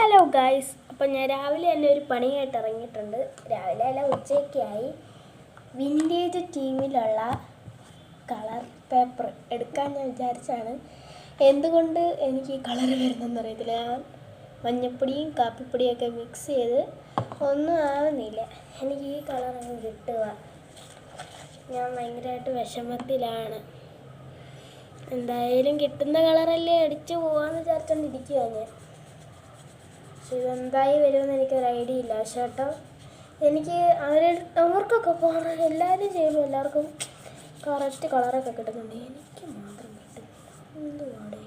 Hello guys, അപ്പം ഞാൻ രാവിലെ തന്നെ ഒരു പണിയായിട്ട് ഇറങ്ങിയിട്ടുണ്ട്. രാവിലെ അല്ല, ഉച്ചയ്ക്കായി. വിൻറ്റേജ് ടീമിലുള്ള കളർ പേപ്പർ എടുക്കാൻ ഞാൻ വിചാരിച്ചാണ്. എന്തുകൊണ്ട് എനിക്ക് ഈ കളർ വരുന്നതെന്ന് അറിയത്തില്ല. ഞാൻ മഞ്ഞപ്പൊടിയും കാപ്പിപ്പൊടിയൊക്കെ മിക്സ് ചെയ്ത് ഒന്നും ആവുന്നില്ല. എനിക്ക് ഈ കളർ അങ്ങ് കിട്ടുക. ഞാൻ ഭയങ്കരമായിട്ട് വിഷമത്തിലാണ്. എന്തായാലും കിട്ടുന്ന കളറല്ലേ അടിച്ച് പോകാമെന്ന് വിചാരിച്ചുകൊണ്ടിരിക്കുക ഞാൻ. പക്ഷെ ഇതെന്തായി വരുമെന്ന് എനിക്കൊരു ഐഡിയ ഇല്ല. പക്ഷേ കേട്ടോ, എനിക്ക് അവർക്കൊക്കെ എല്ലാവരും ചെയ്യുമ്പോൾ എല്ലാവർക്കും കറക്റ്റ് കളറൊക്കെ കിട്ടുന്നുണ്ട്. എനിക്ക് മാത്രം കിട്ടുന്നില്ല. എന്തുവാടേ,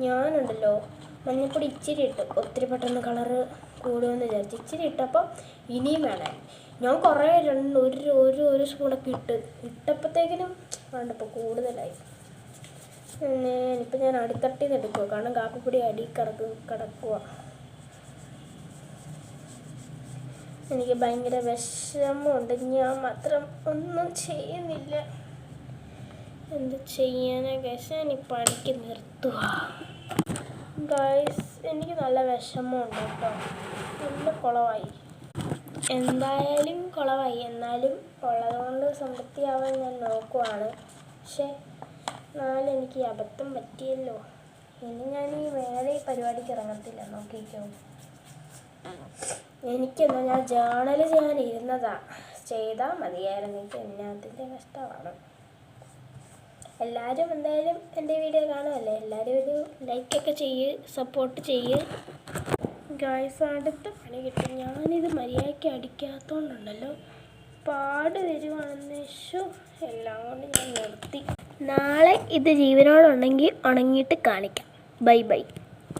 ഞാനുണ്ടല്ലോ മഞ്ഞപ്പൊടി ഇച്ചിരി ഇട്ട് ഒത്തിരി പെട്ടെന്ന് കളറ് കൂടുമെന്ന് വിചാരിച്ചു. ഇച്ചിരി ഇട്ടപ്പം ഇനിയും വേണേ. ഞാൻ കുറേ ഒരു സ്പൂണൊക്കെ ഇട്ടപ്പോഴത്തേക്കിനും വേണ്ടപ്പോൾ കൂടുതലായി. ഇനിയിപ്പോൾ ഞാൻ അടിത്തട്ടിൽ നിന്ന് എടുക്കുക, കാരണം കാപ്പിപ്പൊടി അടി കിടക്കുക. എനിക്ക് ഭയങ്കര വിഷമമുണ്ട്. ഞാൻ മാത്രം ഒന്നും ചെയ്യുന്നില്ല. എന്ത് ചെയ്യാനാ ഗൈസ്, ഞാനിപ്പോൾ അടിക്ക് നിർത്തുക. ഗൈസ്, എനിക്ക് നല്ല വിഷമമുണ്ട് കേട്ടോ. നല്ല കുളമായി. എന്തായാലും കുളമായി. എന്നാലും ഉള്ളതുകൊണ്ട് സംതൃപ്തിയാവാൻ ഞാൻ നോക്കുവാണ്. പക്ഷേ എന്നാലും എനിക്ക് അബദ്ധം പറ്റിയല്ലോ. ഇനി ഞാൻ ഈ വേറെ പരിപാടിക്ക് ഇറങ്ങത്തില്ല. നോക്കിക്കോ, എനിക്കെന്താ, ഞാൻ ജേണൽ ചെയ്യാനിരുന്നതാണ്. ചെയ്താൽ മതിയായിരുന്നു. എനിക്ക് എല്ലാത്തിൻ്റെ കഷ്ടമാണ്. എല്ലാവരും എന്തായാലും എൻ്റെ വീഡിയോ കാണുമല്ലേ, എല്ലാവരും ഒരു ലൈക്കൊക്കെ സപ്പോർട്ട് ചെയ്യ് ഗായ്സ്. അടുത്ത പണി കിട്ടും. ഞാനിത് മര്യാദയ്ക്ക് അടിക്കാത്തതുകൊണ്ടുണ്ടല്ലോ പാട് വരുവാണെന്ന്. എല്ലാം കൊണ്ട് ഞാൻ നിർത്തി. നാളെ ഇത് ജീവനോടുണ്ടെങ്കിൽ ഉണങ്ങിയിട്ട് കാണിക്കാം. Bye bye.